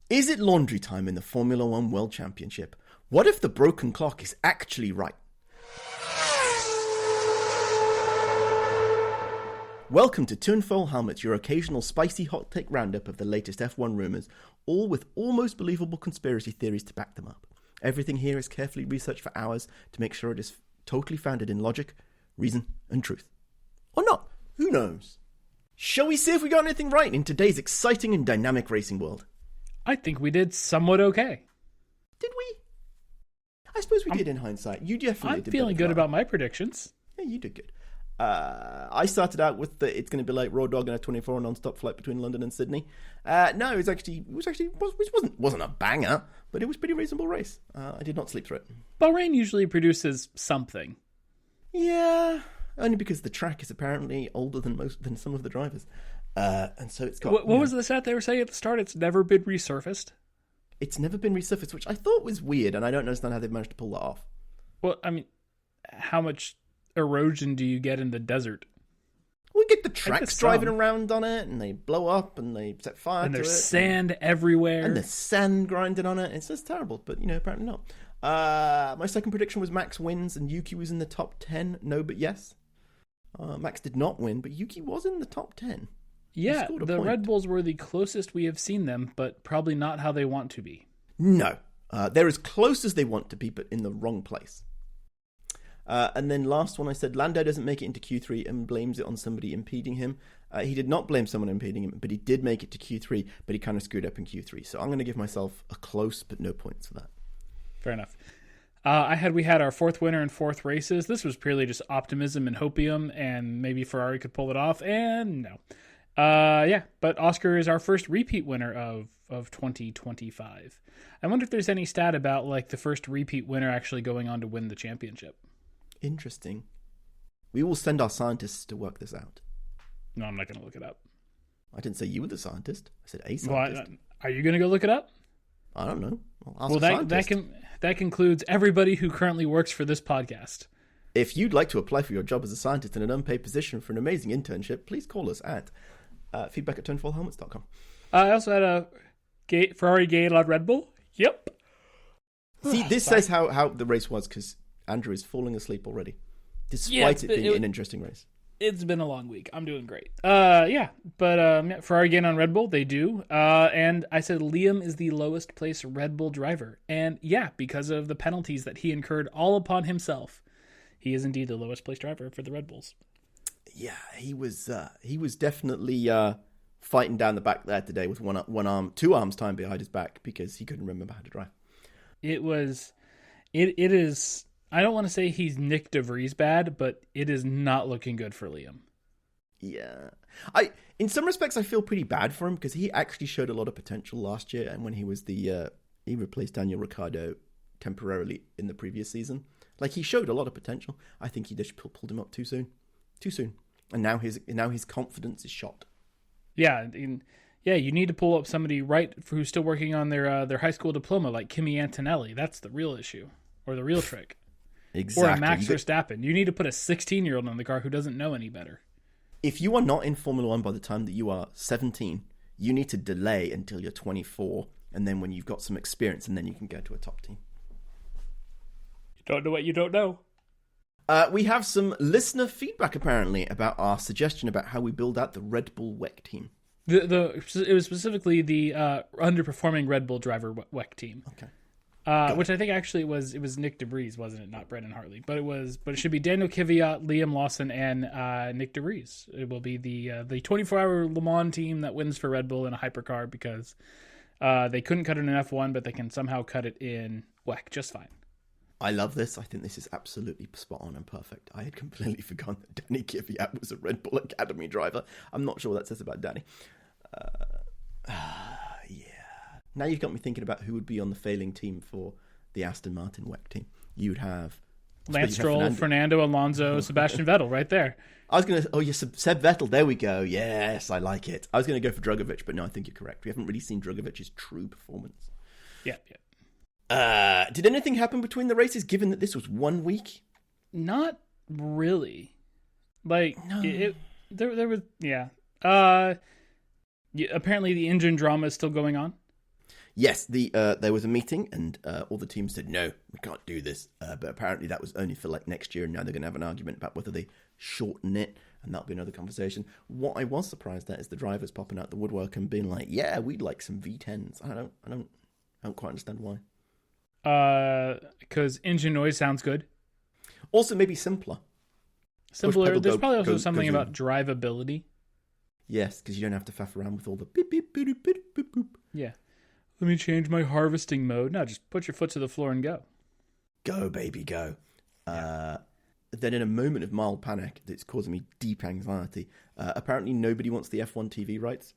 Is it laundry time in the Formula One World Championship? What if the broken clock is actually right? Welcome to Tuneful Helmets, your occasional spicy hot take roundup of the latest F1 rumours, all with almost believable conspiracy theories to back them up. Everything here is carefully researched for hours to make sure it is totally founded in logic, reason, and truth. Or not, who knows? Shall we see if we got anything right in today's exciting and dynamic racing world? I think we did somewhat okay. Did we? I suppose we did in hindsight. You definitely did. I'm feeling good about my predictions. Yeah, you did good. I started out with it's going to be like Raw Dog and a 24-hour non-stop flight between London and Sydney. No, it wasn't a banger, but it was a pretty reasonable race. I did not sleep through it. Bahrain usually produces something. Yeah, only because the track is apparently older than some of the drivers, and so it's got. What was the stat they were saying at the start? It's never been resurfaced. It's never been resurfaced, which I thought was weird, and I don't understand how they've managed to pull that off. Well, I mean, how much erosion do you get in the desert? We get the tracks driving around on it, and they blow up, and they set fire to it. And there's sand everywhere. And there's sand grinding on it. It's just terrible, but, apparently not. My second prediction was Max wins, and Yuki was in the top 10. No, but yes. Max did not win, but Yuki was in the top 10. Yeah, the Red Bulls were the closest we have seen them, but probably not how they want to be. No. They're as close as they want to be, but in the wrong place. And then last one, I said Lando doesn't make it into Q3 and blames it on somebody impeding him. He did not blame someone impeding him, but he did make it to Q3, but he kind of screwed up in Q3. So I'm going to give myself a close, but no points for that. Fair enough. We had our fourth winner in fourth races. This was purely just optimism and hopium, and maybe Ferrari could pull it off, and no. But Oscar is our first repeat winner of 2025. I wonder if there's any stat about the first repeat winner actually going on to win the championship. Interesting. We will send our scientists to work this out. No, I'm not going to look it up. I didn't say you were the scientist. I said a scientist. Well, are you going to go look it up? I don't know. That concludes everybody who currently works for this podcast. If you'd like to apply for your job as a scientist in an unpaid position for an amazing internship, please call us at feedback@tonefallhelmets.com. I also had a Ferrari Gaylord Red Bull. Yep. See, this says how the race was, because Andrew is falling asleep already, despite it being an interesting race. It's been a long week. I'm doing great. Ferrari gain on Red Bull, they do. And I said Liam is the lowest placed Red Bull driver. And yeah, because of the penalties that he incurred all upon himself, he is indeed the lowest placed driver for the Red Bulls. Yeah, he was definitely fighting down the back there today with one arm, two arms tied behind his back because he couldn't remember how to drive. It is. I don't want to say he's Nick DeVries bad, but it is not looking good for Liam. Yeah. In some respects, I feel pretty bad for him because he actually showed a lot of potential last year, and when he was he replaced Daniel Ricciardo temporarily in the previous season. He showed a lot of potential. I think he just pulled him up too soon. And now his confidence is shot. Yeah, you need to pull up somebody who's still working on their high school diploma, like Kimi Antonelli. That's the real issue, or the real trick. Exactly. Or a Max Verstappen. You need to put a 16-year-old in the car who doesn't know any better. If you are not in Formula One by the time that you are 17, you need to delay until you're 24, and then when you've got some experience, and then you can go to a top team. You don't know what you don't know. We have some listener feedback, apparently, about our suggestion about how we build out the Red Bull WEC team. It was specifically the underperforming Red Bull driver WEC team. Okay. Which I think actually it was Nick DeVries, wasn't it? Not Brendan Hartley, but it should be Daniel Kvyat, Liam Lawson, and Nick DeVries. It will be the 24-hour Le Mans team that wins for Red Bull in a hypercar because they couldn't cut it in F1, but they can somehow cut it in WEC just fine. I love this. I think this is absolutely spot on and perfect. I had completely forgotten that Danny Kvyat was a Red Bull Academy driver. I'm not sure what that says about Danny. Yeah. Now you've got me thinking about who would be on the failing team for the Aston Martin WEC team. You'd have Lance Stroll, Fernando Alonso, Sebastian Vettel right there. I was going to... Seb Vettel. There we go. Yes, I like it. I was going to go for Drugovich, but no, I think you're correct. We haven't really seen Drugovich's true performance. Yeah. Did anything happen between the races, given that this was 1 week? Not really. No. There was... Yeah. Apparently the engine drama is still going on. Yes, there was a meeting, and all the teams said, no, we can't do this. But apparently that was only for like next year, and now they're going to have an argument about whether they shorten it, and that'll be another conversation. What I was surprised at is the drivers popping out the woodwork and being like, yeah, we'd like some V10s. I don't quite understand why. Because engine noise sounds good. Also, maybe simpler. Simpler. There's probably also something about drivability. Yes, because you don't have to faff around with all the beep, beep, boop, boop, boop, boop. Yeah. Let me change my harvesting mode. No, just put your foot to the floor and go. Go, baby, go. Then in a moment of mild panic that's causing me deep anxiety, apparently nobody wants the F1 TV rights.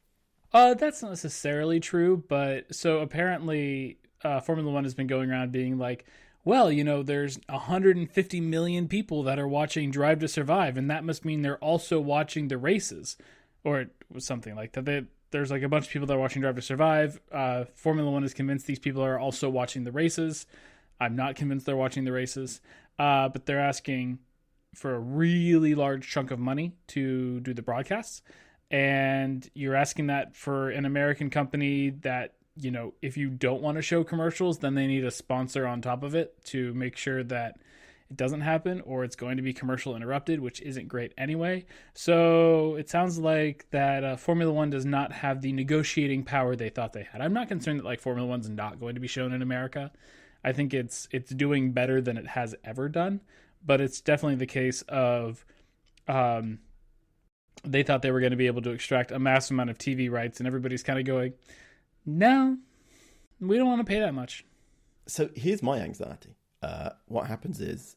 That's not necessarily true, but so apparently Formula One has been going around being like, well, there's 150 million people that are watching Drive to Survive, and that must mean they're also watching the races, or something like that. There's like a bunch of people that are watching Drive to Survive. Formula One is convinced these people are also watching the races. I'm not convinced they're watching the races, but they're asking for a really large chunk of money to do the broadcasts. And you're asking that for an American company that, if you don't want to show commercials, then they need a sponsor on top of it to make sure that it doesn't happen, or it's going to be commercial interrupted, which isn't great anyway. So it sounds like that Formula One does not have the negotiating power they thought they had. I'm not concerned that Formula One's not going to be shown in America. I think it's doing better than it has ever done, but it's definitely the case of they thought they were going to be able to extract a massive amount of TV rights, and everybody's kind of going, no, we don't want to pay that much. So here's my anxiety. What happens is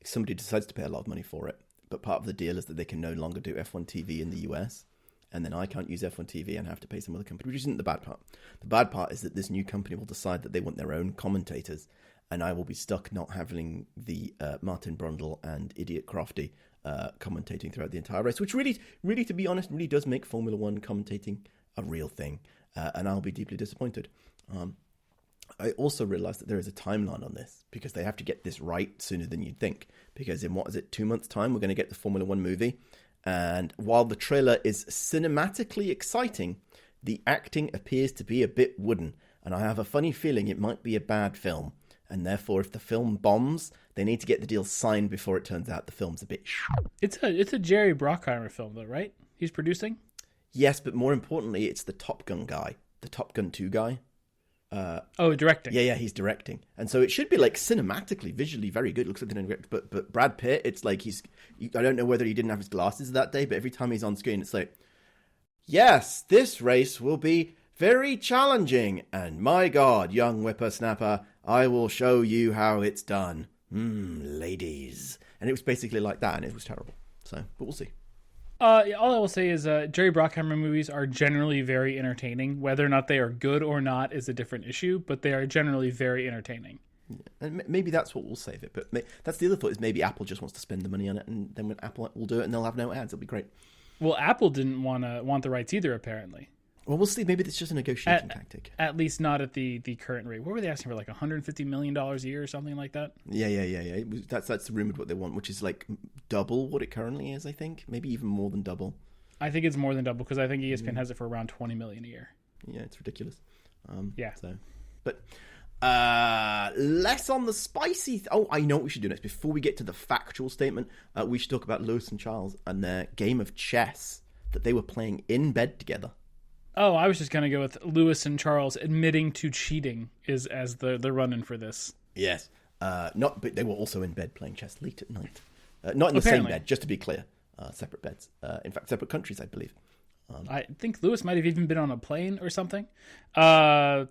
somebody decides to pay a lot of money for it, but part of the deal is that they can no longer do F1 TV in the US, and then I can't use F1 TV and have to pay some other company, which isn't the bad part. The bad part is that this new company will decide that they want their own commentators, and I will be stuck not having the Martin Brundle and Idiot Crofty commentating throughout the entire race, which really, to be honest, really does make Formula One commentating a real thing, and I'll be deeply disappointed. I also realized that there is a timeline on this, because they have to get this right sooner than you'd think, because in 2 months' time, we're going to get the Formula One movie. And while the trailer is cinematically exciting, the acting appears to be a bit wooden, and I have a funny feeling it might be a bad film. And therefore, if the film bombs, they need to get the deal signed before it turns out the film's a bit It's a Jerry Bruckheimer film, though, right? He's producing? Yes, but more importantly, it's the Top Gun guy, the Top Gun 2 guy. Directing. Yeah, he's directing. And so it should be cinematically, visually very good. It looks like they're direct, but I don't know whether he didn't have his glasses that day, but every time he's on screen, it's like, yes, this race will be very challenging. And my God, young whippersnapper, I will show you how it's done. Ladies. And it was basically like that, and it was terrible. So, but we'll see. All I will say is Jerry Bruckheimer movies are generally very entertaining. Whether or not they are good or not is a different issue, but they are generally very entertaining. Yeah. And maybe that's what will save it. But that's the other thought, is maybe Apple just wants to spend the money on it, and then when Apple will do it and they'll have no ads, it'll be great. Well, Apple didn't want the rights either, apparently. Well, we'll see. Maybe it's just a negotiating tactic. At least not at the current rate. What were they asking for, $150 million a year or something like that? Yeah. That's rumored what they want, which is double what it currently is, I think. Maybe even more than double. I think it's more than double, because I think ESPN has it for around $20 million a year. Yeah, it's ridiculous. Yeah. So, but less on the spicy... I know what we should do next. Before we get to the factual statement, we should talk about Lewis and Charles and their game of chess that they were playing in bed together. Oh, I was just going to go with Lewis and Charles admitting to cheating as the run-in for this. Yes. But they were also in bed playing chess late at night. Not in the same bed, just to be clear. Separate beds. In fact, separate countries, I believe. I think Lewis might have even been on a plane or something. But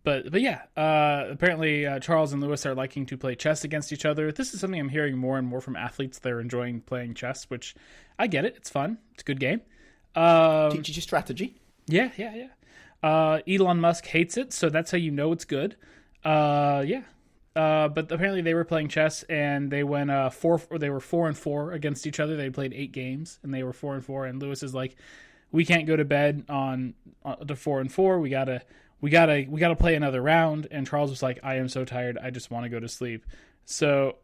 yeah, apparently Charles and Lewis are liking to play chess against each other. This is something I'm hearing more and more from athletes. They're enjoying playing chess, which I get it. It's fun. It's a good game. Teaches you strategy. Yeah. Elon Musk hates it, so that's how you know it's good. But apparently they were playing chess, and they went 4-4 against each other. They played 8 games, and they were 4-4. And Lewis is like, "We can't go to bed on the 4-4. We gotta play another round." And Charles was like, "I am so tired. I just want to go to sleep." So,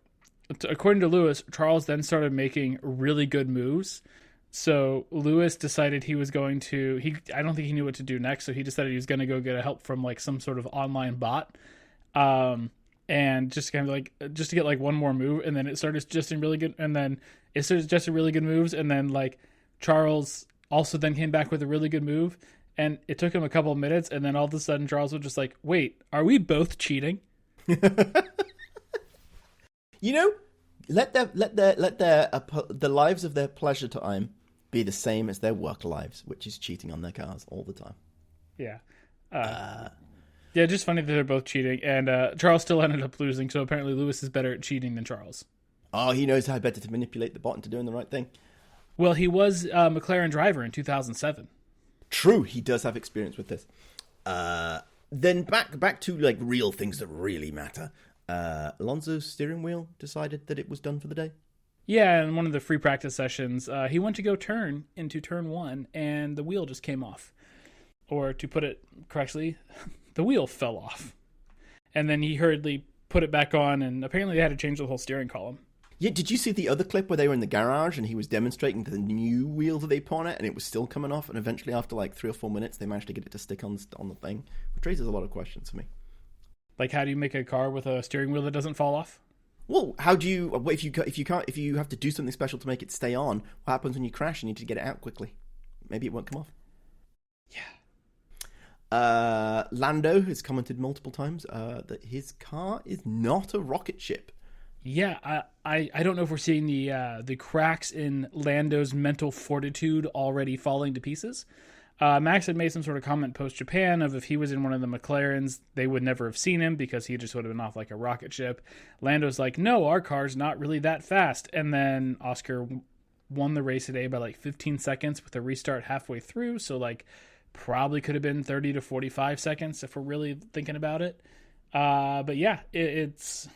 according to Lewis, Charles then started making really good moves So Lewis decided he was going to. I don't think he knew what to do next, so he decided he was going to go get a help from like some sort of online bot, and just kind of like just to get like one more move, and then it started suggesting really good, and then it started suggesting really good moves, and then like Charles also then came back with a really good move, and it took him a couple of minutes, and then all of a sudden Charles was just like, "Wait, are we both cheating?" You know, let the lives of their pleasure time be the same as their work lives, which is cheating on their cars all the time. Yeah. Yeah, just funny that they're both cheating, and Charles still ended up losing, so apparently Lewis is better at cheating than Charles. Oh, he knows how better to manipulate the bot into doing the right thing. Well, he was a McLaren driver in 2007. True, he does have experience with this. Then back to like real things that really matter. Alonso's steering wheel decided that it was done for the day. Yeah, in one of the free practice sessions, he went to go turn into turn 1, and the wheel just came off. Or to put it correctly, the wheel fell off. And then he hurriedly put it back on, and apparently they had to change the whole steering column. Yeah, did you see the other clip where they were in the garage and he was demonstrating the new wheel that they put on it, and it was still coming off, and eventually after like 3 or 4 minutes they managed to get it to stick on the thing, which raises a lot of questions for me. Like, how do you make a car with a steering wheel that doesn't fall off? Well, how do you if you have to do something special to make it stay on? What happens when you crash? You need to get it out quickly. Maybe it won't come off. Yeah. Lando has commented multiple times that his car is not a rocket ship. Yeah, I don't know if we're seeing the cracks in Lando's mental fortitude already falling to pieces. Max had made some sort of comment post-Japan of if he was in one of the McLarens, they would never have seen him because he just would have been off like a rocket ship. Lando's like, no, our car's not really that fast. And then Oscar won the race today by like 15 seconds with a restart halfway through. So like probably could have been 30 to 45 seconds if we're really thinking about it. But yeah, it's...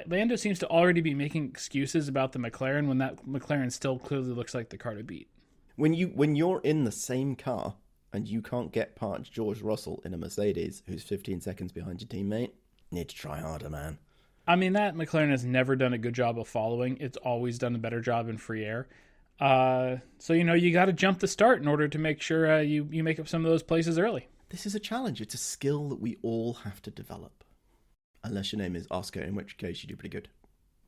Lando seems to already be making excuses about the McLaren when that McLaren still clearly looks like the car to beat. When you're in the same car and you can't get past George Russell in a Mercedes who's 15 seconds behind your teammate, you need to try harder, man. I mean, that McLaren has never done a good job of following. It's always done a better job in free air. So, you got to jump the start in order to make sure you make up some of those places early. This is a challenge. It's a skill that we all have to develop. Unless your name is Oscar, in which case you do pretty good.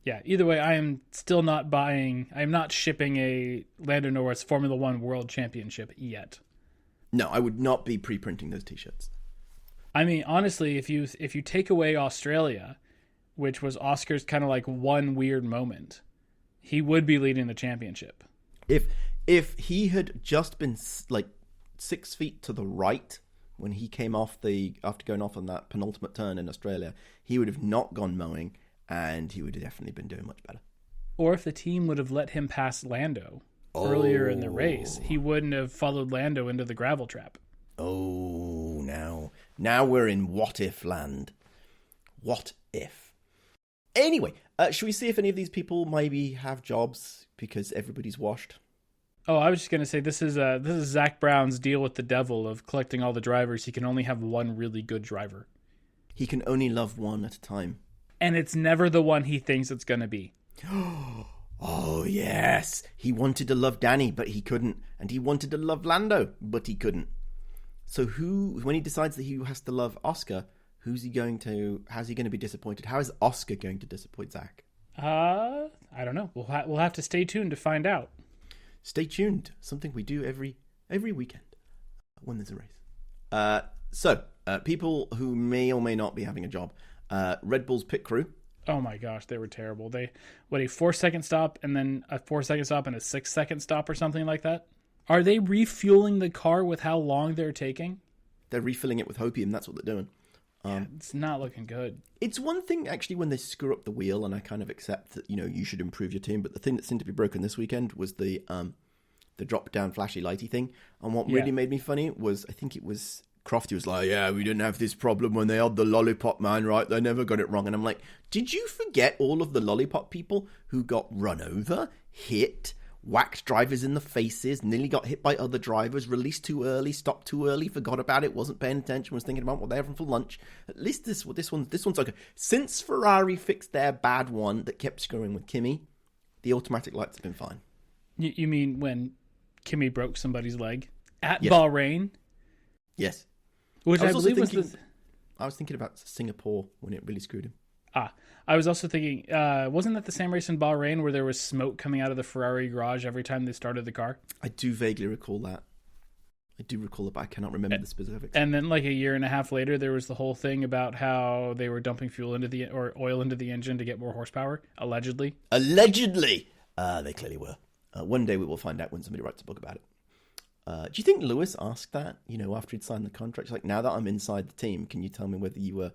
Yeah, either way, I am still not buying... I am not shipping a Lando Norris Formula One World Championship yet. No, I would not be pre-printing those t-shirts. I mean, honestly, if you take away Australia, which was Oscar's kind of like one weird moment, he would be leading the championship. If he had just been like 6 feet to the right when he came off after going off on that penultimate turn in Australia, he would have not gone mowing, and he would have definitely been doing much better. Or if the team would have let him pass Lando earlier in the race, he wouldn't have followed Lando into the gravel trap. Oh, now we're in what if land. What if? Anyway, should we see if any of these people maybe have jobs because everybody's washed? Oh, I was just gonna say this is Zach Brown's deal with the devil of collecting all the drivers. He can only have one really good driver. He can only love one at a time. And it's never the one he thinks it's going to be. Oh, yes. He wanted to love Danny, but he couldn't. And he wanted to love Lando, but he couldn't. So when he decides that he has to love Oscar, how's he going to be disappointed? How is Oscar going to disappoint Zach? I don't know. We'll have to stay tuned to find out. Stay tuned. Something we do every weekend when there's a race. So, people who may or may not be having a job. Red Bull's pit crew. Oh my gosh, they were terrible. A 4-second stop and then a 4-second stop and a 6-second stop or something like that? Are they refueling the car with how long they're taking? They're refilling it with hopium. That's what they're doing. Yeah, it's not looking good. It's one thing, actually, when they screw up the wheel, and I kind of accept that, you should improve your team, but the thing that seemed to be broken this weekend was the drop-down flashy lighty thing. And what really made me funny was, I think it was... Crofty was like, yeah, we didn't have this problem when they had the lollipop man, right? They never got it wrong. And I'm like, did you forget all of the lollipop people who got run over, hit, whacked drivers in the faces, nearly got hit by other drivers, released too early, stopped too early, forgot about it, wasn't paying attention, was thinking about what they're having for lunch? At least this one's okay. Since Ferrari fixed their bad one that kept screwing with Kimi, the automatic lights have been fine. You mean when Kimi broke somebody's leg at Yes. Bahrain? Yes. Which I also believe was thinking, the... I was thinking about Singapore when it really screwed him. I was also thinking, wasn't that the same race in Bahrain where there was smoke coming out of the Ferrari garage every time they started the car? I do vaguely recall that. I do recall it, but I cannot remember the specifics. And then like a year and a half later, there was the whole thing about how they were dumping oil into the engine to get more horsepower, allegedly. Allegedly! They clearly were. One day we will find out when somebody writes a book about it. Do you think Lewis asked that, after he'd signed the contract? Like, now that I'm inside the team, can you tell me whether you were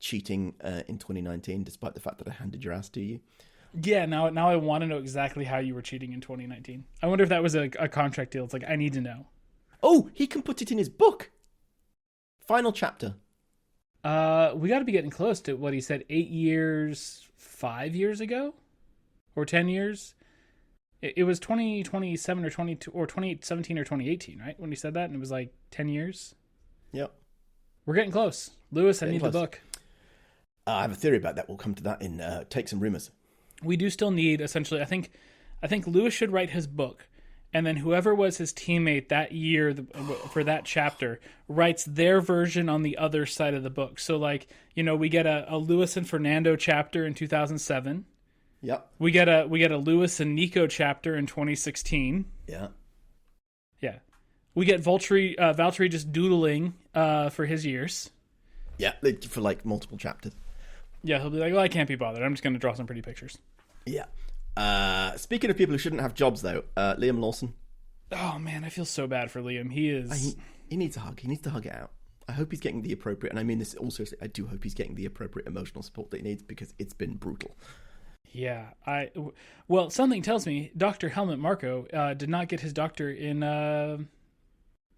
cheating in 2019, despite the fact that I handed your ass to you? Yeah, now I want to know exactly how you were cheating in 2019. I wonder if that was a contract deal. It's like, I need to know. Oh, he can put it in his book. Final chapter. We got to be getting close to what he said 8 years, 5 years ago? Or 10 years? It was 2027 or 22 or 2017 or 2018, right? When he said that, and it was like 10 years. Yep. We're getting close. Lewis, I need the book. I have a theory about that. We'll come to that in Takes and Rumors. We do still need, essentially, I think Lewis should write his book, and then whoever was his teammate that year for that chapter writes their version on the other side of the book. So, like, we get a Lewis and Fernando chapter in 2007. Yep. We get a Lewis and Nico chapter in 2016. Yeah. Yeah. We get Valtteri just doodling for his years. Yeah, for like multiple chapters. Yeah, he'll be like, well, I can't be bothered. I'm just going to draw some pretty pictures. Yeah. Speaking of people who shouldn't have jobs, though, Liam Lawson. Oh, man, I feel so bad for Liam. He is... He needs a hug. He needs to hug it out. I hope he's getting the appropriate, and I mean this also, I do hope he's getting the appropriate emotional support that he needs, because it's been brutal. Yeah, well, something tells me Dr. Helmut Marko did not get his doctor in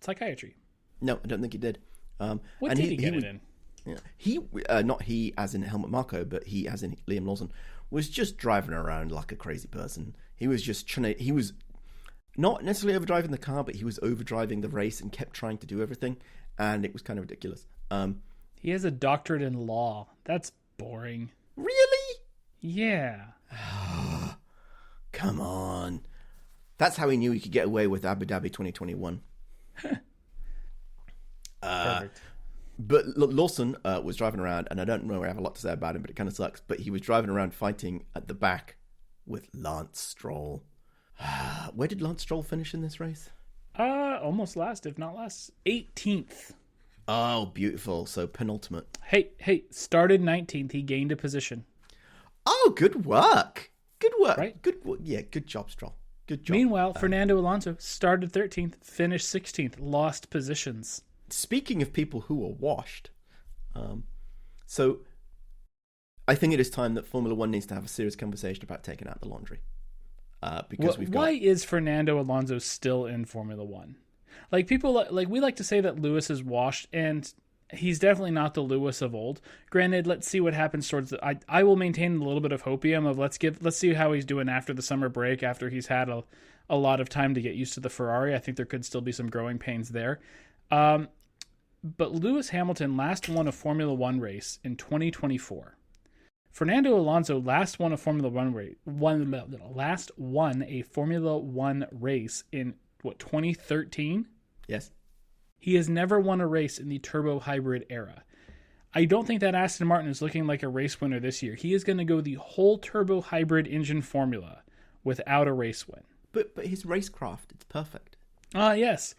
psychiatry. No, I don't think he did. What did he get it in? Yeah, he, not he as in Helmut Marko, but he as in Liam Lawson, was just driving around like a crazy person. He was just he was not necessarily overdriving the car, but he was overdriving the race and kept trying to do everything, and it was kind of ridiculous. He has a doctorate in law. That's boring. Really? Yeah. Come on. That's how he knew he could get away with Abu Dhabi 2021. Perfect. But Lawson was driving around, and I don't really have a lot to say about him, but it kind of sucks. But he was driving around fighting at the back with Lance Stroll. Where did Lance Stroll finish in this race? Almost last, if not last. 18th. Oh, beautiful. So penultimate. Hey, started 19th. He gained a position. Oh, good work. Good work. Right? Good job, Stroll. Good job. Meanwhile, Fernando Alonso started 13th, finished 16th, lost positions. Speaking of people who are washed, so I think it is time that Formula One needs to have a serious conversation about taking out the laundry. Because why is Fernando Alonso still in Formula One? Like, people we like to say that Lewis is washed, and he's definitely not the Lewis of old. Granted, let's see what happens towards I will maintain a little bit of hopium of let's see how he's doing after the summer break, after he's had a lot of time to get used to the Ferrari. I think there could still be some growing pains there. But Lewis Hamilton last won a Formula One race in 2024. Fernando Alonso last won a Formula One race in 2013? Yes. He has never won a race in the turbo hybrid era. I don't think that Aston Martin is looking like a race winner this year. He is going to go the whole turbo hybrid engine formula without a race win. But his racecraft, it's perfect. Yes.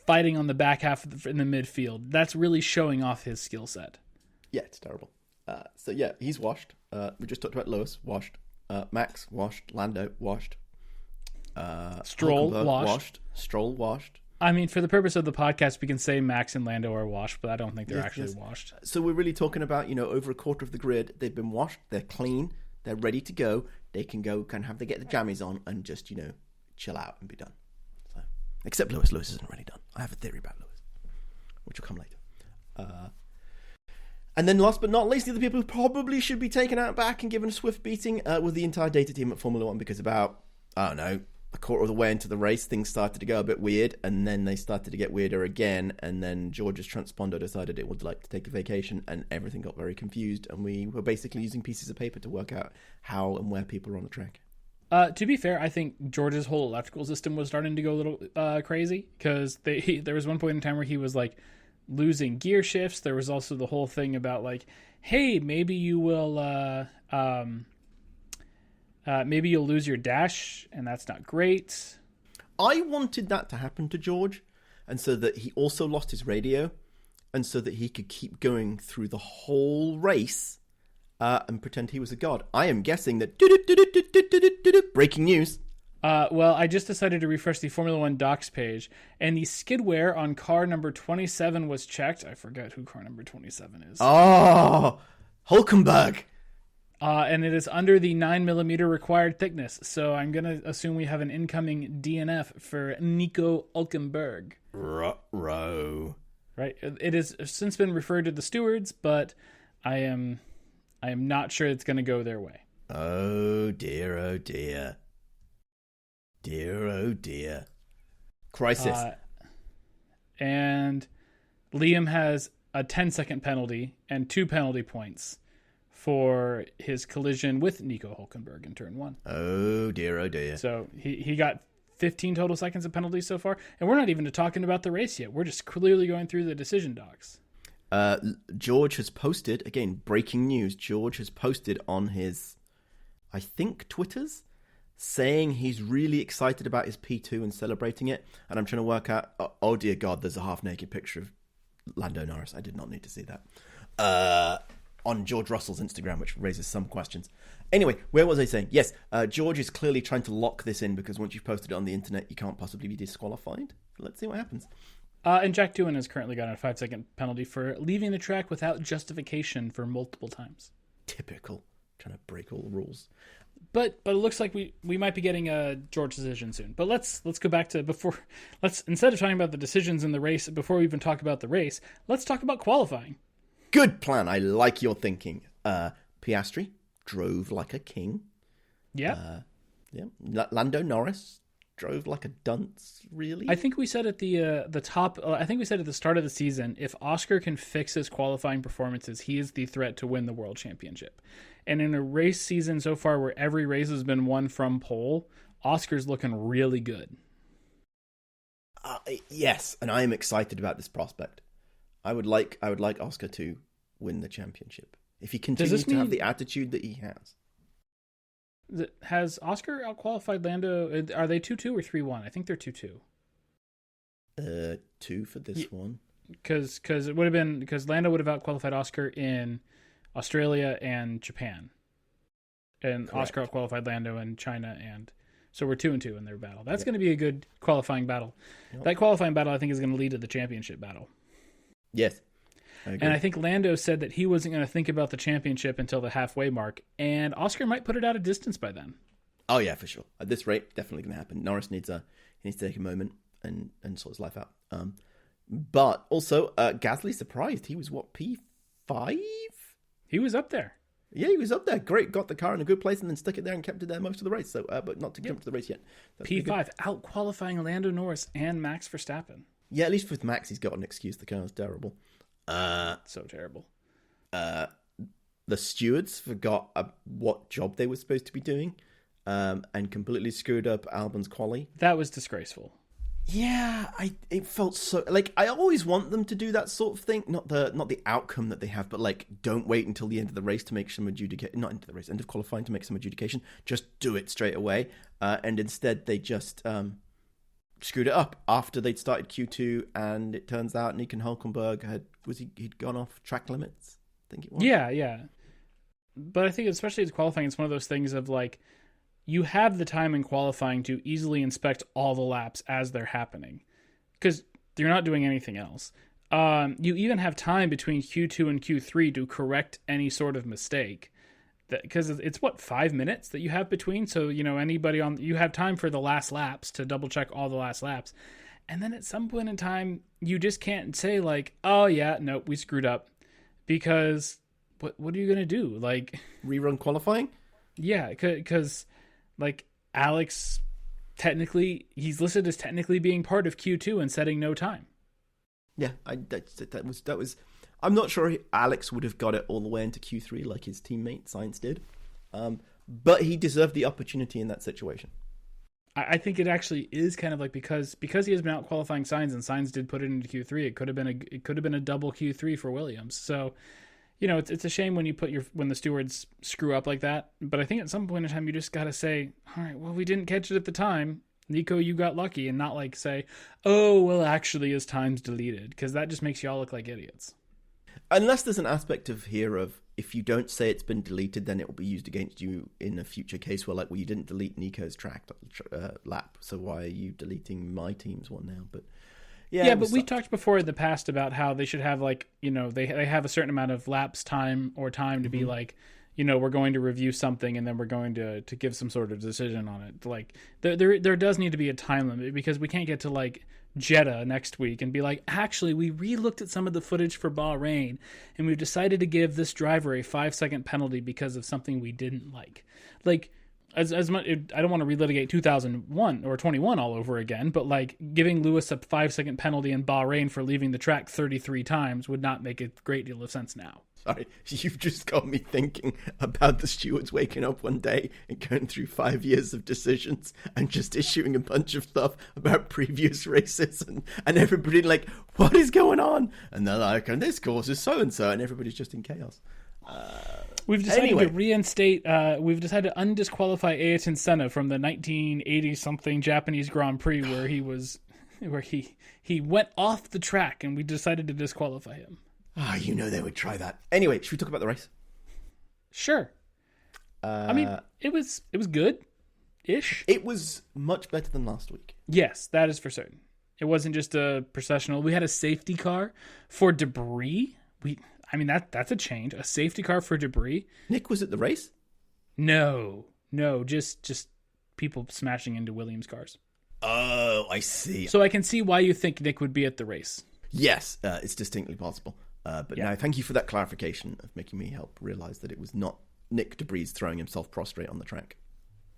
Fighting on the back half in the midfield. That's really showing off his skill set. Yeah, it's terrible. So yeah, he's washed. We just talked about Lewis, washed. Max, washed. Lando, washed. Stroll, washed. Stroll, washed. I mean, for the purpose of the podcast, we can say Max and Lando are washed, but I don't think they're actually washed. So we're really talking about, over a quarter of the grid, they've been washed, they're clean, they're ready to go. They can go, they get the jammies on and just, chill out and be done. So, except Lewis. Lewis isn't really done. I have a theory about Lewis, which will come later. And then last but not least, the other people who probably should be taken out back and given a swift beating was the entire data team at Formula One, because about, I don't know, a quarter of the way into the race, things started to go a bit weird, and then they started to get weirder again, and then George's transponder decided it would like to take a vacation, and everything got very confused, and we were basically using pieces of paper to work out how and where people are on the track. To be fair, I think George's whole electrical system was starting to go a little crazy because there was one point in time where he was like losing gear shifts. There was also the whole thing about like, hey, maybe you will, maybe you'll lose your dash, and that's not great. I wanted that to happen to George, and so that he also lost his radio, and so that he could keep going through the whole race and pretend he was a god. I am guessing that breaking news. Well, I just decided to refresh the Formula One docs page, and the skid wear on car number 27 was checked. I forget who car number 27 is. Oh, Hulkenberg. And it is under the 9mm required thickness, so I'm going to assume we have an incoming DNF for Nico Hulkenberg. Ruh-roh. Right? It has since been referred to the stewards, but I am not sure it's going to go their way. Oh, dear, oh, dear. Dear, oh, dear. Crisis. And Liam has a 10-second penalty and 2 penalty points for his collision with Nico Hulkenberg in turn 1. Oh, dear, oh, dear. So he got 15 total seconds of penalties so far, and we're not even talking about the race yet. We're just clearly going through the decision docs. George has posted, again, breaking news, George has posted on his, I think, Twitters, saying he's really excited about his P2 and celebrating it. And I'm trying to work out, oh dear God, there's a half-naked picture of Lando Norris. I did not need to see that. On George Russell's Instagram, which raises some questions. Anyway, where was I saying? Yes, George is clearly trying to lock this in because once you've posted it on the internet, you can't possibly be disqualified. Let's see what happens. And Jack Doohan has currently got a 5-second penalty for leaving the track without justification for multiple times. Typical. Trying to break all the rules. But it looks like we might be getting a George decision soon. But let's go back to instead of talking about the decisions in the race, before we even talk about the race, let's talk about qualifying. Good plan. I like your thinking. Piastri drove like a king. Yeah. Lando Norris drove like a dunce, really. I think we said at the top. I think we said at the start of the season, if Oscar can fix his qualifying performances, he is the threat to win the world championship. And in a race season so far, where every race has been won from pole, Oscar's looking really good. Yes, and I am excited about this prospect. I would like Oscar to win the championship if he continues to have the attitude that he has. Has Oscar outqualified Lando? Are they 2-2 or 3-1? I think they're 2-2. 2 for this one. Because it would have been Lando would have outqualified Oscar in Australia and Japan, and correct. Oscar outqualified Lando in China, and so we're 2-2 in their battle. That's going to be a good qualifying battle. Yep. That qualifying battle, I think, is going to lead to the championship battle. Yes. And I think Lando said that he wasn't going to think about the championship until the halfway mark, and Oscar might put it out of distance by then. Oh yeah, for sure. At this rate, definitely going to happen. Norris needs to take a moment and sort his life out. But also, Gasly surprised. He was what, P5? He was up there. Yeah, he was up there. Great, got the car in a good place and then stuck it there and kept it there most of the race. So, but not to jump to the race yet. That's P5 out qualifying Lando Norris and Max Verstappen. Yeah, at least with Max, he's got an excuse. The car's terrible. So terrible. The stewards forgot what job they were supposed to be doing, and completely screwed up Albon's quali. That was disgraceful. Yeah, it felt so like I always want them to do that sort of thing. Not the outcome that they have, but like don't wait until the end of the race to make some adjudication. Not into the race, end of qualifying to make some adjudication. Just do it straight away. And instead they just screwed it up after they'd started Q2, and it turns out Nico Hulkenberg he'd gone off track limits. I think it was. Yeah. But I think especially as qualifying, it's one of those things of like, you have the time in qualifying to easily inspect all the laps as they're happening because you're not doing anything else. You even have time between Q2 and Q3 to correct any sort of mistake. Because it's 5 minutes that you have between, so you have time for the last laps to double check all the last laps, and then at some point in time you just can't say like, oh yeah, no, we screwed up, because what are you gonna do? Like rerun qualifying? Yeah, because like Alex, technically he's listed as technically being part of Q2 and setting no time. Yeah, that was. I'm not sure Alex would have got it all the way into Q3 like his teammate Sainz did. but he deserved the opportunity in that situation. I think it actually is kind of like because he has been out qualifying Sainz, and Sainz did put it into Q3. It could have been a double Q3 for Williams. So, it's a shame when the stewards screw up like that. But I think at some point in time you just got to say, all right, well, we didn't catch it at the time. Nico, you got lucky, and not like say, oh, well, actually his time's deleted, because that just makes y'all look like idiots. Unless there's an aspect of if you don't say it's been deleted, then it will be used against you in a future case where, like, well, you didn't delete Nico's lap, so why are you deleting my team's one now? But yeah, but we talked before in the past about how they should have, like, they have a certain amount of lapse time to be like, we're going to review something and then we're going to give some sort of decision on it. Like, there does need to be a time limit, because we can't get to, like, Jeddah next week and be like, actually, we re-looked at some of the footage for Bahrain and we've decided to give this driver a 5-second penalty because of something we didn't like. Like, as much, I don't want to relitigate 2001 or 21 all over again, but, like, giving Lewis a 5-second penalty in Bahrain for leaving the track 33 times would not make a great deal of sense now. Sorry, you've just got me thinking about the stewards waking up one day and going through 5 years of decisions and just issuing a bunch of stuff about previous races and everybody like, what is going on? And they're like, and this course is so-and-so, and everybody's just in chaos. We've decided to reinstate, we've decided to undisqualify Ayrton Senna from the 1980-something Japanese Grand Prix where he went off the track, and we decided to disqualify him. They would try that. Anyway, should we talk about the race? Sure. I mean, it was good-ish. It was much better than last week. Yes, that is for certain. It wasn't just a processional. We had a safety car for debris. That's a change. A safety car for debris. Nick was at the race? No, just people smashing into Williams cars. Oh, I see. So I can see why you think Nick would be at the race. Yes, it's distinctly possible. No, thank you for that clarification of making me help realize that it was not Nick Debris throwing himself prostrate on the track.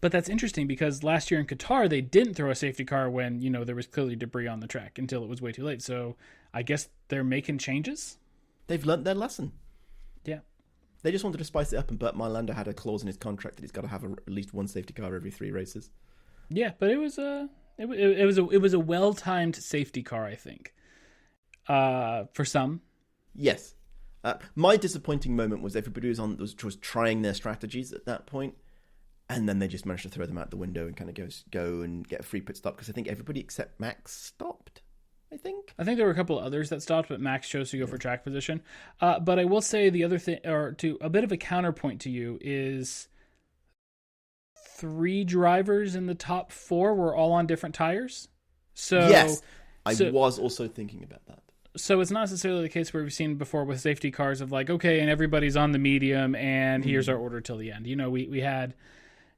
But that's interesting, because last year in Qatar, they didn't throw a safety car when, there was clearly debris on the track until it was way too late. So I guess they're making changes. They've learnt their lesson. Yeah. They just wanted to spice it up, and Burt Mylander had a clause in his contract that he's got to have at least one safety car every 3 races. Yeah, but it was a well-timed safety car, I think. For some. Yes. My disappointing moment was everybody was trying their strategies at that point, and then they just managed to throw them out the window and kind of go and get a free pit stop, because I think everybody except Max stopped. I think there were a couple of others that stopped, but Max chose to go for track position. But I will say the other thing, or to a bit of a counterpoint to you, is 3 drivers in the top 4 were all on different tires. So yes, I was also thinking about that. So it's not necessarily the case where we've seen before with safety cars of like, okay, and everybody's on the medium, and here's our order till the end. We had,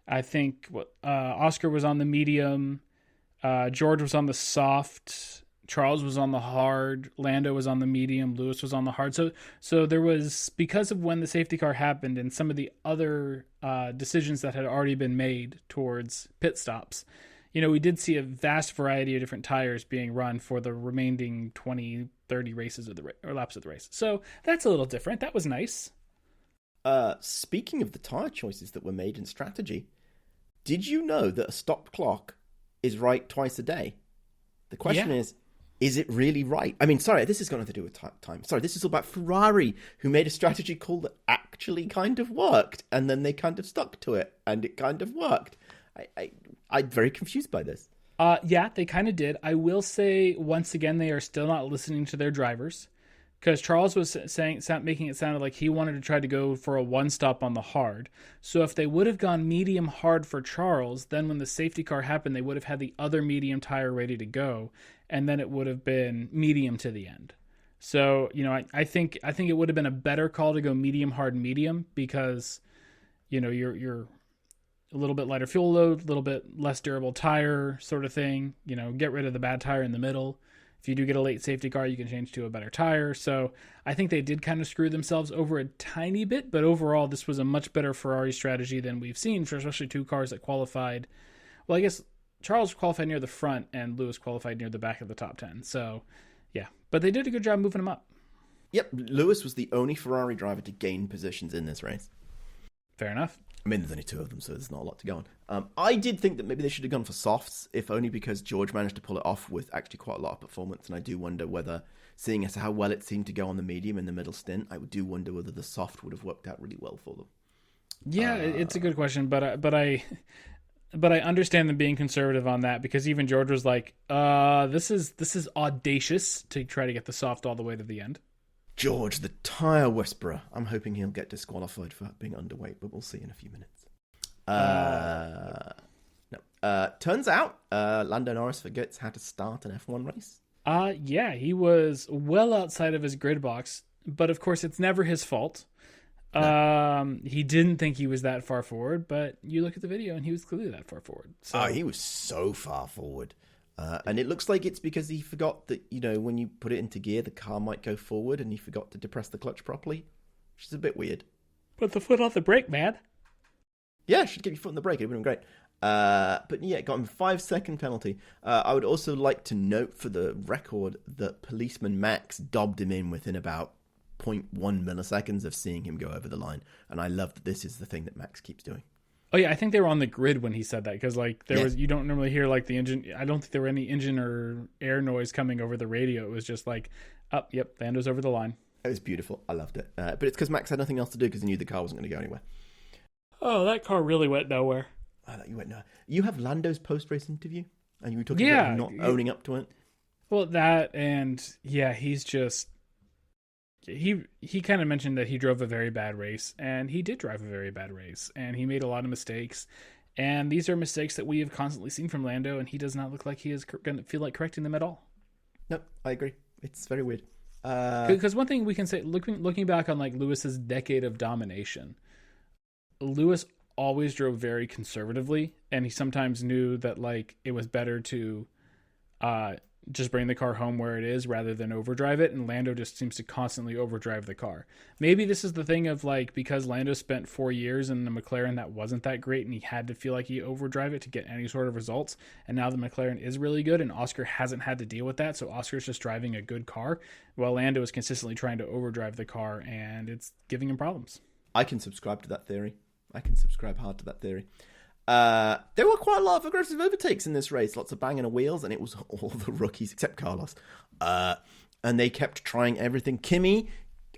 I think, Oscar was on the medium, George was on the soft, Charles was on the hard, Lando was on the medium, Lewis was on the hard. So there was, because of when the safety car happened and some of the other decisions that had already been made towards pit stops, we did see a vast variety of different tires being run for the remaining 20, 30 races of or laps of the race. So that's a little different. That was nice. Speaking of the tire choices that were made in strategy, did you know that a stop clock is right twice a day? The question is it really right? I mean, sorry, this has got nothing to do with time. Sorry, this is all about Ferrari, who made a strategy call that actually kind of worked, and then they kind of stuck to it, and it kind of worked. I'm very confused by this. Yeah, they kind of did. I will say, once again, they are still not listening to their drivers, because Charles was making it sound like he wanted to try to go for a one-stop on the hard. So if they would have gone medium hard for Charles, then when the safety car happened, they would have had the other medium tire ready to go, and then it would have been medium to the end. So, I think it would have been a better call to go medium hard medium, because, you're a little bit lighter fuel load, a little bit less durable tire sort of thing, get rid of the bad tire in the middle. If you do get a late safety car, you can change to a better tire. So I think they did kind of screw themselves over a tiny bit, but overall this was a much better Ferrari strategy than we've seen, for especially 2 cars that qualified. Well, I guess Charles qualified near the front and Lewis qualified near the back of the top 10. So yeah, but they did a good job moving them up. Yep, Lewis was the only Ferrari driver to gain positions in this race. Fair enough. I mean, there's only two of them, so there's not a lot to go on. I did think that maybe they should have gone for softs, if only because George managed to pull it off with actually quite a lot of performance, and I do wonder whether, seeing as how well it seemed to go on the medium in the middle stint, I do wonder whether the soft would have worked out really well for them. Yeah, it's a good question, but I understand them being conservative on that, because even George was like, this is audacious to try to get the soft all the way to the end. George, the tyre whisperer. I'm hoping he'll get disqualified for being underweight, but we'll see in a few minutes. No. Turns out Lando Norris forgets how to start an F1 race. Yeah, he was well outside of his grid box, but of course it's never his fault. No. He didn't think he was that far forward, but you look at the video and he was clearly that far forward. So. He was so far forward. And it looks like it's because he forgot that, when you put it into gear, the car might go forward, and he forgot to depress the clutch properly, which is a bit weird. Put the foot on the brake, man. Yeah, should get your foot on the brake. It would have been great. But yeah, it got him a 5-second penalty. I would also like to note for the record that policeman Max dobbed him in within about 0.1 milliseconds of seeing him go over the line. And I love that this is the thing that Max keeps doing. Oh yeah, I think they were on the grid when he said that, because was, you don't normally hear the engine. I don't think there were any engine or air noise coming over the radio. It was just yep, Lando's over the line. It was beautiful. I loved it. But it's because Max had nothing else to do because he knew the car wasn't going to go anywhere. Oh, that car really went nowhere. You went nowhere. You have Lando's post-race interview, and you were talking about him not owning up to it. Well, that, and yeah, he's just. He kind of mentioned that he drove a very bad race, and he did drive a very bad race, and he made a lot of mistakes, and these are mistakes that we have constantly seen from Lando, and he does not look like he is going to feel like correcting them at all. No, I agree. It's very weird. Because one thing we can say, looking back on Lewis's decade of domination, Lewis always drove very conservatively, and he sometimes knew that it was better to just bring the car home where it is rather than overdrive it, and Lando just seems to constantly overdrive the car. Maybe this is the thing of because Lando spent 4 years in the McLaren that wasn't that great, and he had to feel like he overdrive it to get any sort of results, and now the McLaren is really good, and Oscar hasn't had to deal with that, so Oscar's just driving a good car, while Lando is consistently trying to overdrive the car, and it's giving him problems. I can subscribe to that theory. I can subscribe hard to that theory. There were quite a lot of aggressive overtakes in this race, lots of banging of wheels, and it was all the rookies except Carlos. And they kept trying everything. Kimi,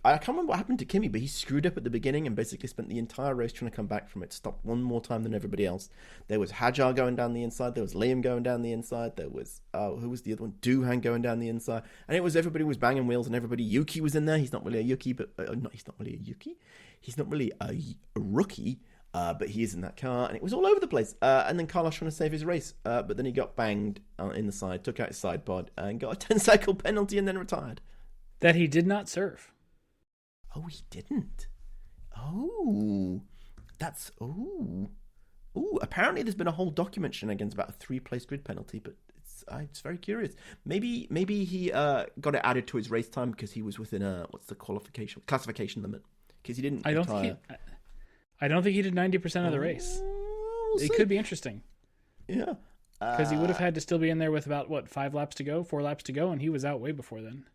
I can't remember what happened to Kimi, but he screwed up at the beginning and basically spent the entire race trying to come back from it, stopped one more time than everybody else. There was Hajar going down the inside, there was Liam going down the inside, there was, who was the other one? Doohan going down the inside, and it was everybody was banging wheels, and everybody, Yuki was in there. He's not really a Yuki, but he's not really a Yuki. He's not really a rookie. But he is in that car, and it was all over the place. And then Carlos trying to save his race, but then he got banged in the side, took out his side pod, and got a 10-cycle penalty, and then retired. That he did not serve. Oh, he didn't. Oh, that's apparently there's been a whole document shenanigans about a 3-place grid penalty, but it's very curious. Maybe he got it added to his race time because he was within what's the classification limit, because he didn't. I don't think he did 90% of the race. It could be interesting. Yeah. Because he would have had to still be in there with about, 4 laps to go, and he was out way before then.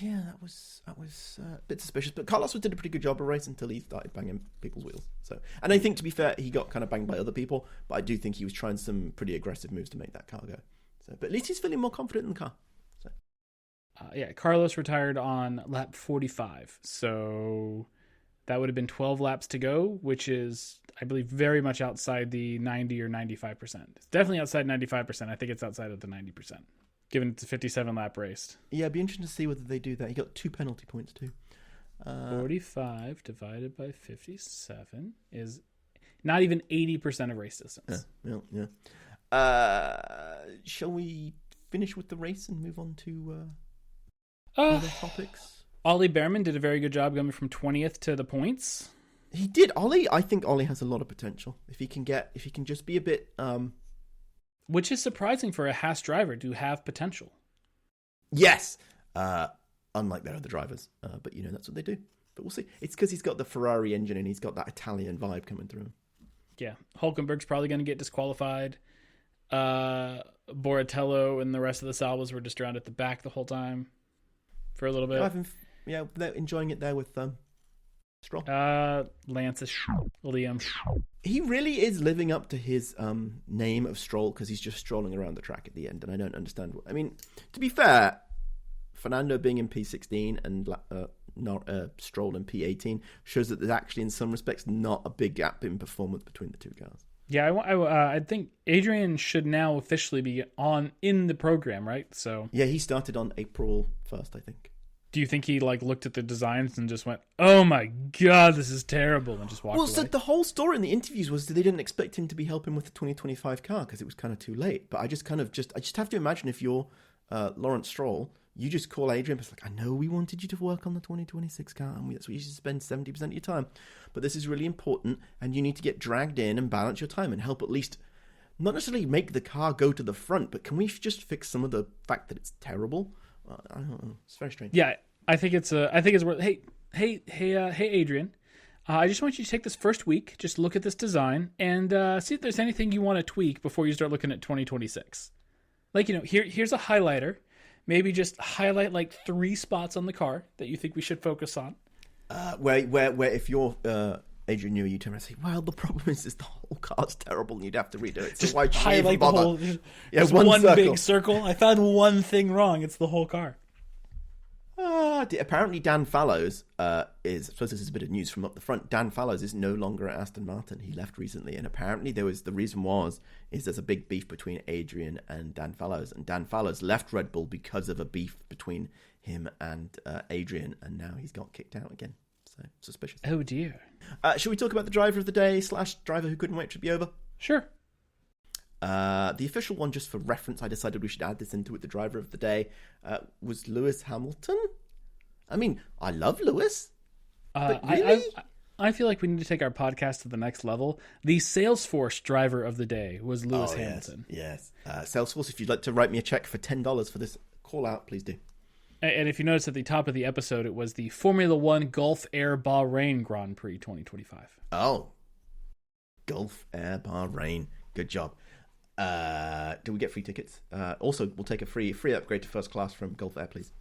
Yeah, that was a bit suspicious. But Carlos did a pretty good job of race until he started banging people's wheels. And I think, to be fair, he got kind of banged by other people, but I do think he was trying some pretty aggressive moves to make that car go. But at least he's feeling more confident in the car. Carlos retired on lap 45, so... That would have been 12 laps to go, which is, I believe, very much outside the 90 or 95%. It's definitely outside 95%. I think it's outside of the 90%, given it's a 57-lap race. Yeah, it'd be interesting to see whether they do that. He got 2 penalty points, too. 45 divided by 57 is not even 80% of race distance. Yeah. Shall we finish with the race and move on to other topics? Ollie Behrman did a very good job going from 20th to the points. He did. I think Ollie has a lot of potential. If he can just be a bit... Which is surprising for a Haas driver to have potential. Yes! Unlike their other drivers. But, that's what they do. But we'll see. It's because he's got the Ferrari engine and he's got that Italian vibe coming through him. Yeah. Hulkenberg's probably going to get disqualified. Boratello and the rest of the Salvas were just around at the back the whole time for a little bit. They're enjoying it there with Stroll. Liam. He really is living up to his name of Stroll because he's just strolling around the track at the end, and I don't understand. I mean, to be fair, Fernando being in P16 and not Stroll in P18 shows that there's actually, in some respects, not a big gap in performance between the two cars. Yeah, I think Adrian should now officially be in the program, right? So yeah, he started on April 1st, I think. Do you think he looked at the designs and just went, "Oh my god, this is terrible," and just walked away? Well, so the whole story in the interviews was that they didn't expect him to be helping with the 2025 car because it was kind of too late. But I just have to imagine if you're Lawrence Stroll, you just call Adrian. It's like, I know we wanted you to work on the 2026 car, and that's what you should spend 70% of your time. But this is really important, and you need to get dragged in and balance your time and help at least not necessarily make the car go to the front, but can we just fix some of the fact that it's terrible? I don't know. It's very strange. Yeah, I think it's worth. Hey, Adrian. I just want you to take this first week, just look at this design, and see if there's anything you want to tweak before you start looking at 2026. Here's a highlighter. Maybe just highlight 3 spots on the car that you think we should focus on. Where if you're Adrian Newey, you turn around and say, well, the problem is the whole car's terrible and you'd have to redo it. So just why highlight the whole... Yeah, one circle. Big circle. I found one thing wrong. It's the whole car. Apparently Dan Fallows I suppose this is a bit of news from up the front, Dan Fallows is no longer at Aston Martin. He left recently, and apparently there's a big beef between Adrian and Dan Fallows, and Dan Fallows left Red Bull because of a beef between him and Adrian, and now he's got kicked out again. So suspicious. Oh dear. Should we talk about the driver of the day / driver who couldn't wait to be over? Sure. The official one, just for reference, I decided we should add this into it. The driver of the day was Lewis Hamilton. I mean, I love Lewis, but really? I feel like we need to take our podcast to the next level. The Salesforce driver of the day was Lewis Hamilton. Yes. Salesforce, if you'd like to write me a check for $10 for this call out, please do. And if you notice at the top of the episode, it was the Formula One Gulf Air Bahrain Grand Prix 2025. Oh, Gulf Air Bahrain. Good job. Do we get free tickets? Also, we'll take a free upgrade to first class from Gulf Air, please.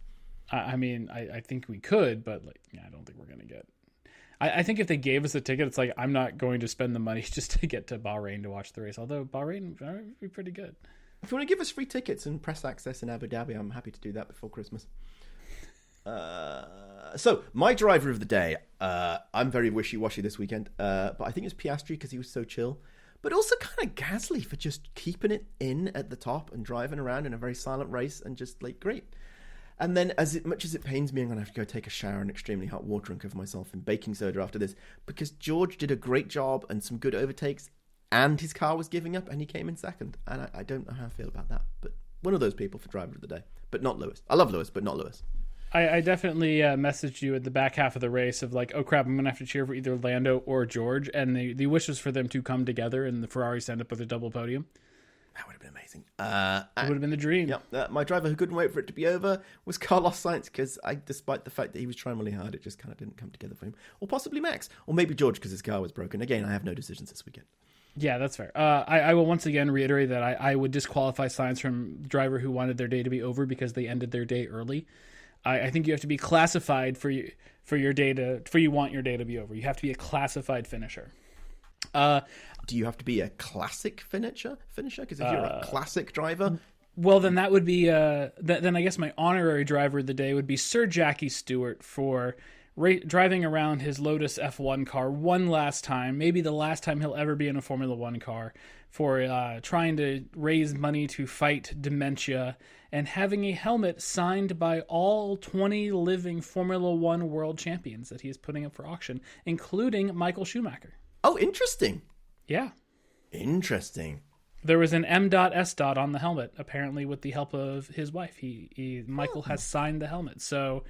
I mean, I think we could, but I don't think we're going to get... I think if they gave us a ticket, it's I'm not going to spend the money just to get to Bahrain to watch the race, although Bahrain would be pretty good. If you want to give us free tickets and press access in Abu Dhabi, I'm happy to do that before Christmas. So, my driver of the day, I'm very wishy-washy this weekend, but I think it's Piastri because he was so chill, but also kind of Gasly for just keeping it in at the top and driving around in a very silent race and just great. And then, much as it pains me, I'm going to have to go take a shower in extremely hot water and cover myself in baking soda after this, because George did a great job and some good overtakes, and his car was giving up, and he came in second. And I don't know how I feel about that, but one of those people for driver of the day, but not Lewis. I love Lewis, but not Lewis. I definitely messaged you at the back half of the race of oh crap, I'm going to have to cheer for either Lando or George, and the wish was for them to come together, and the Ferraris end up with a double podium. That would have been amazing. It would have been the dream. Yeah, my driver who couldn't wait for it to be over was Carlos Sainz, because despite the fact that he was trying really hard, it just kind of didn't come together for him. Or possibly Max. Or maybe George, because his car was broken. Again, I have no decisions this weekend. Yeah, that's fair. I will once again reiterate that I would disqualify Sainz from driver who wanted their day to be over because they ended their day early. I think you have to be classified for you want your day to be over. You have to be a classified finisher. Do you have to be a classic finisher? Because if you're a classic driver... Well, then that would be... then I guess my honorary driver of the day would be Sir Jackie Stewart for driving around his Lotus F1 car one last time, maybe the last time he'll ever be in a Formula One car, for trying to raise money to fight dementia and having a helmet signed by all 20 living Formula One world champions that he is putting up for auction, including Michael Schumacher. Oh, interesting. Yeah. Interesting. There was an M.S. on the helmet, apparently with the help of his wife. Michael has signed the helmet. So,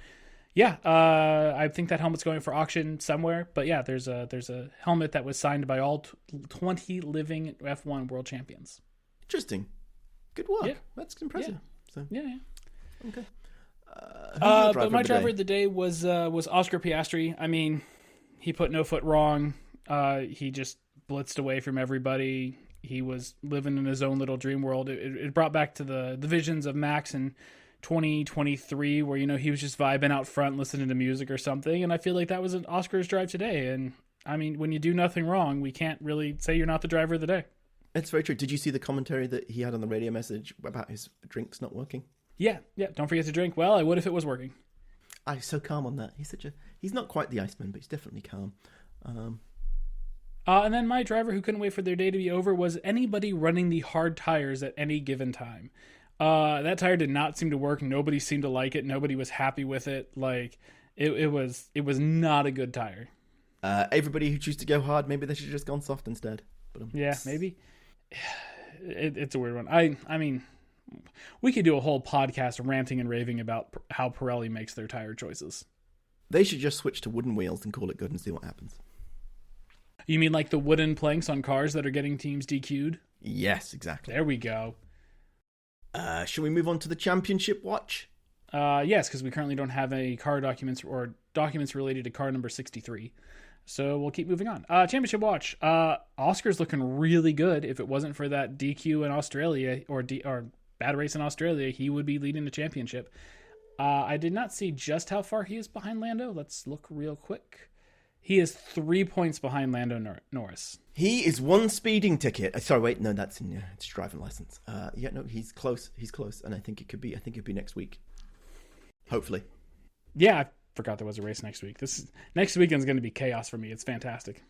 yeah, I think that helmet's going for auction somewhere. But yeah, there's a helmet that was signed by all 20 living F1 world champions. Interesting. Good work. Yeah. That's impressive. Yeah. So. Yeah. Okay. But my driver of the day was Oscar Piastri. I mean, he put no foot wrong. He just blitzed away from everybody. He was living in his own little dream world. It brought back to the visions of Max and 2023 where, he was just vibing out front, listening to music or something. And I feel like that was an Oscar's drive today. And I mean, when you do nothing wrong, we can't really say you're not the driver of the day. It's very true. Did you see the commentary that he had on the radio message about his drinks not working? Yeah. Don't forget to drink. Well, I would if it was working. I'm so calm on that. He's not quite the Iceman, but he's definitely calm. And then my driver who couldn't wait for their day to be over was anybody running the hard tires at any given time. That tire did not seem to work. Nobody seemed to like it. Nobody was happy with it. Like it was not a good tire. Everybody who chooses to go hard, maybe they should have just gone soft instead. But yeah, maybe. It's a weird one. I mean, we could do a whole podcast ranting and raving about how Pirelli makes their tire choices. They should just switch to wooden wheels and call it good and see what happens. You mean like the wooden planks on cars that are getting teams DQ'd? Yes, exactly. There we go. Shall we move on to the championship watch? Yes, because we currently don't have any car documents or documents related to car number 63. So we'll keep moving on. Championship watch. Oscar's looking really good. If it wasn't for that DQ in Australia or bad race in Australia, he would be leading the championship. I did not see just how far he is behind Lando. Let's look real quick. He is 3 points behind Lando Norris. He is one speeding ticket. Sorry, wait, no, that's in it's driving license. Yeah, no, he's close. He's close, and I think it'd be next week. Hopefully. Yeah, I forgot there was a race next week. Next weekend's going to be chaos for me. It's fantastic.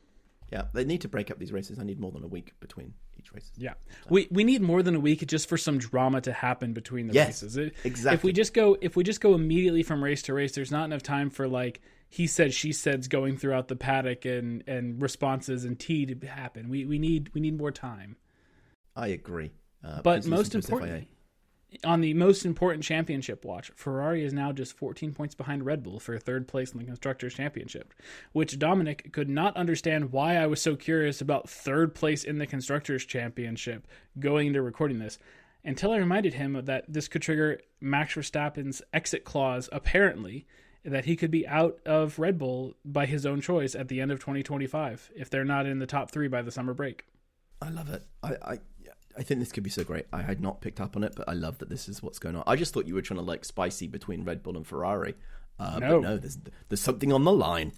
Yeah, they need to break up these races. I need more than a week between each race. Yeah, we need more than a week just for some drama to happen between the races. Exactly. If we just go immediately from race to race, there's not enough time for like he said, she said's going throughout the paddock and responses and tea to happen. We need more time. I agree. But most importantly, on the most important championship watch, Ferrari is now just 14 points behind Red Bull for third place in the Constructors' Championship, which Dominic could not understand why I was so curious about third place in the Constructors' Championship going into recording this, until I reminded him that this could trigger Max Verstappen's exit clause, apparently, that he could be out of Red Bull by his own choice at the end of 2025 if they're not in the top three by the summer break. I love it. I think this could be so great. I had not picked up on it, but I love that this is what's going on. I just thought you were trying to like spicy between Red Bull and Ferrari. But no, there's something on the line.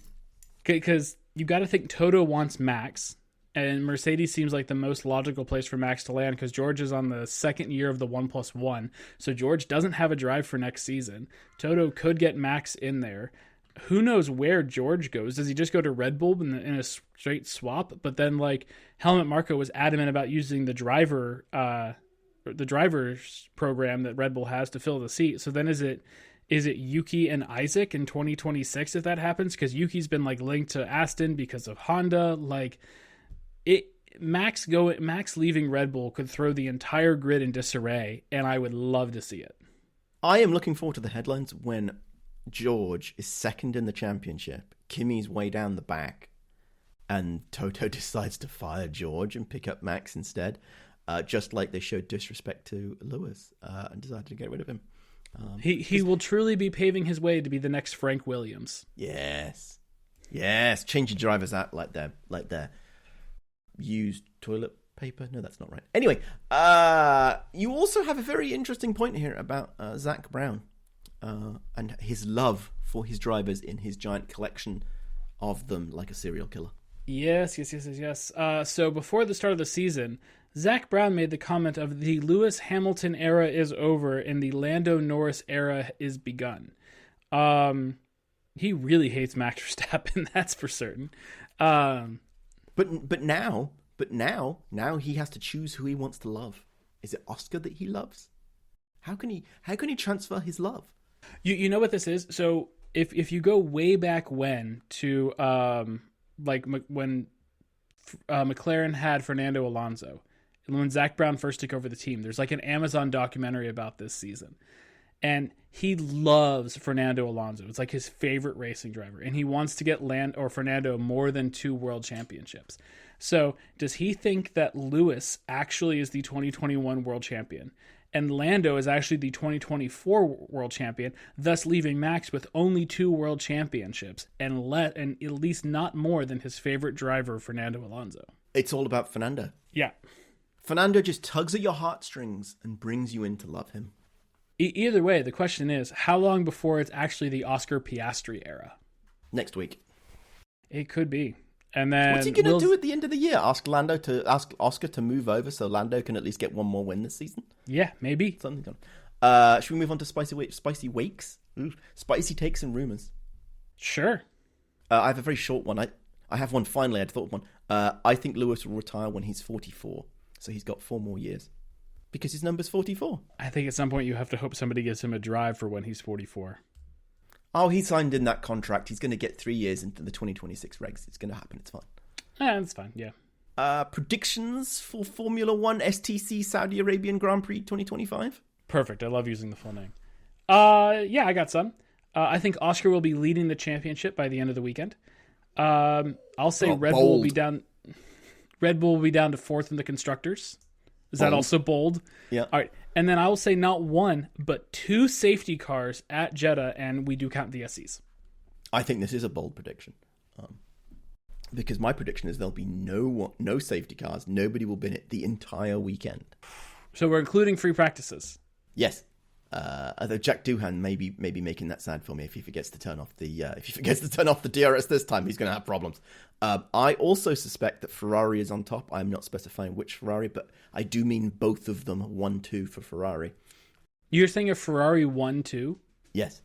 Because you got to think Toto wants Max, and Mercedes seems like the most logical place for Max to land because George is on the second year of the 1+1. So George doesn't have a drive for next season. Toto could get Max in there. Who knows where George goes? Does he just go to Red Bull in a straight swap? But then, like, Helmut Marko was adamant about using the driver's program that Red Bull has to fill the seat. So then is it Yuki and Isaac in 2026 if that happens? Because Yuki's been like linked to Aston because of Honda. Like Max leaving Red Bull could throw the entire grid in disarray, and I would love to see it. I am looking forward to the headlines when George is second in the championship, Kimi's way down the back, and Toto decides to fire George and pick up Max instead, just like they showed disrespect to Lewis and decided to get rid of him. He will truly be paving his way to be the next Frank Williams. Yes, change your drivers out like they're used toilet paper. No, that's not right. Anyway, you also have a very interesting point here about Zach Brown. And his love for his drivers in his giant collection of them like a serial killer. Yes. So before the start of the season, Zach Brown made the comment of the Lewis Hamilton era is over and the Lando Norris era is begun. He really hates Max Verstappen, that's for certain. But now he has to choose who he wants to love. Is it Oscar that he loves? How can he transfer his love? You know what this is? So if you go way back when to when McLaren had Fernando Alonso, and when Zach Brown first took over the team, there's like an Amazon documentary about this season. And he loves Fernando Alonso. It's like his favorite racing driver. And he wants to get Fernando more than 2 world championships. So does he think that Lewis actually is the 2021 world champion? And Lando is actually the 2024 world champion, thus leaving Max with only 2 world championships and at least not more than his favorite driver, Fernando Alonso. It's all about Fernando. Yeah. Fernando just tugs at your heartstrings and brings you in to love him. Either way, the question is, how long before it's actually the Oscar Piastri era? Next week. It could be. And then what's he going to do at the end of the year? Ask Oscar to move over so Lando can at least get one more win this season? Yeah, maybe. Something. Should we move on to spicy wakes? Ooh, spicy takes and rumors. Sure. I have a very short one. I have one finally. I'd thought of one. I think Lewis will retire when he's 44. So he's got 4 more years. Because his number's 44. I think at some point you have to hope somebody gives him a drive for when he's 44. Oh, he signed in that contract. He's going to get 3 years into the 2026 regs. It's going to happen. It's fine. That's fine, yeah. Predictions for Formula 1 STC Saudi Arabian Grand Prix 2025? Perfect. I love using the full name. Yeah, I got some. I think Oscar will be leading the championship by the end of the weekend. I'll say Red Bull will be down. Red Bull will be down to 4th in the constructors. Is that also bold? Yeah. All right. And then I will say not 1, but 2 safety cars at Jeddah, and we do count the SEs. I think this is a bold prediction. Because my prediction is there'll be no safety cars. Nobody will bin it the entire weekend. So we're including free practices. Yes. Although Jack Doohan may be making that sad for me if he forgets to turn off the DRS this time, he's going to have problems. I also suspect that Ferrari is on top. I'm not specifying which Ferrari, but I do mean both of them 1-2 for Ferrari. You're saying a Ferrari 1-2? Yes.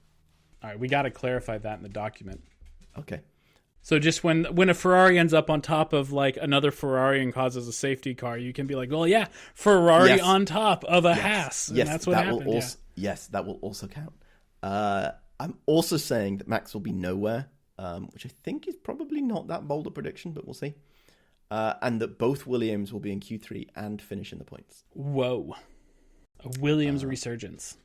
All right, we got to clarify that in the document. Okay. So just when a Ferrari ends up on top of like another Ferrari and causes a safety car, you can be like, well, yeah, Ferrari on top of a Haas. And that's what happened. Yes, that will also count. I'm also saying that Max will be nowhere, which I think is probably not that bold a prediction, but we'll see. And that both Williams will be in Q3 and finish in the points. Whoa. A Williams resurgence.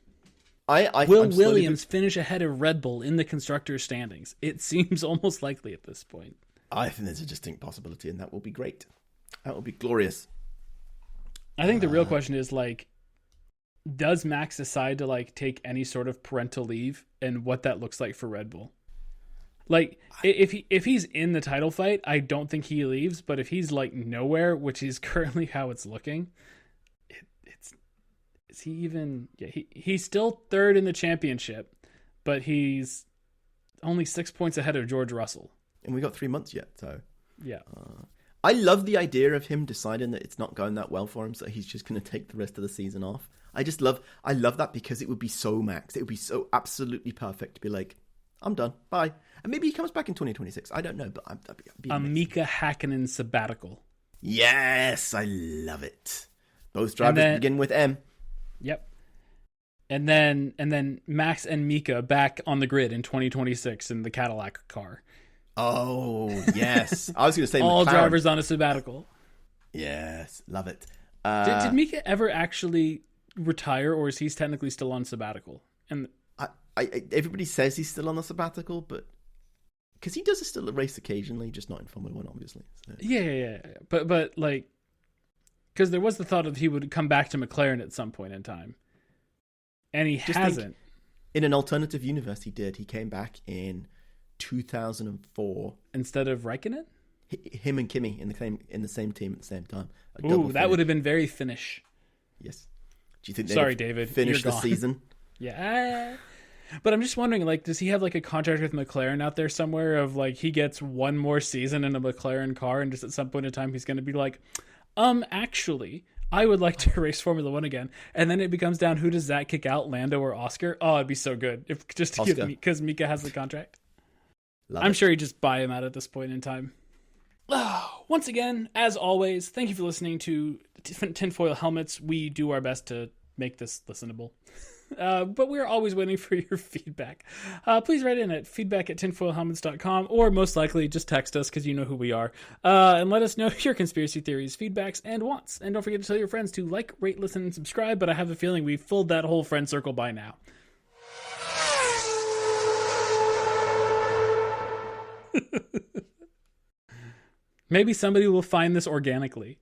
Will Williams finish ahead of Red Bull in the constructors' standings? It seems almost likely at this point. I think there's a distinct possibility, and that will be great. That will be glorious. I think the real question is, like, does Max decide to, like, take any sort of parental leave and what that looks like for Red Bull? Like, if he's in the title fight, I don't think he leaves. But if he's, like, nowhere, which is currently how it's looking, is he even... Yeah, he's still 3rd in the championship, but he's only 6 points ahead of George Russell. And we got 3 months yet, so... Yeah. I love the idea of him deciding that it's not going that well for him, so he's just going to take the rest of the season off. I love that because it would be so Max. It would be so absolutely perfect to be like, I'm done. Bye. And maybe he comes back in 2026. I don't know, but that'd be amazing. Mika Hakkinen sabbatical. Yes, I love it. Both drivers begin with M. Yep. And then Max and Mika back on the grid in 2026 in the Cadillac car. Oh, yes. I was going to say all McLaren. Drivers on a sabbatical. Yes, love it. Did Mika ever actually retire, or is he technically still on sabbatical? And everybody says he's still on a sabbatical, but because he does still race occasionally, just not in Formula 1, obviously. So. Yeah. But like, because there was the thought that he would come back to McLaren at some point in time, and he hasn't. In an alternative universe, he did. He came back in 2004 instead of Raikkonen. Him and Kimi in the same team at the same time. Ooh, that would have been very Finnish. Yes. Do you think? Sorry, David. Finish the season. Yeah. But I'm just wondering, like, does he have like a contract with McLaren out there somewhere of like he gets one more season in a McLaren car, and just at some point in time he's going to be like, actually, I would like to race Formula 1 again. And then it becomes down, who does that kick out, Lando or Oscar? Oh, it'd be so good if just to give me, because Mika has the contract. I'm sure he'd just buy him out at this point in time. Once again, as always, thank you for listening to Tinfoil Helmets. We do our best to make this listenable. But we're always waiting for your feedback. Please write in at feedback@tinfoilhelmets.com, or most likely just text us because you know who we are. And let us know your conspiracy theories, feedbacks, and wants. And don't forget to tell your friends to like, rate, listen, and subscribe. But I have a feeling we've filled that whole friend circle by now. Maybe somebody will find this organically.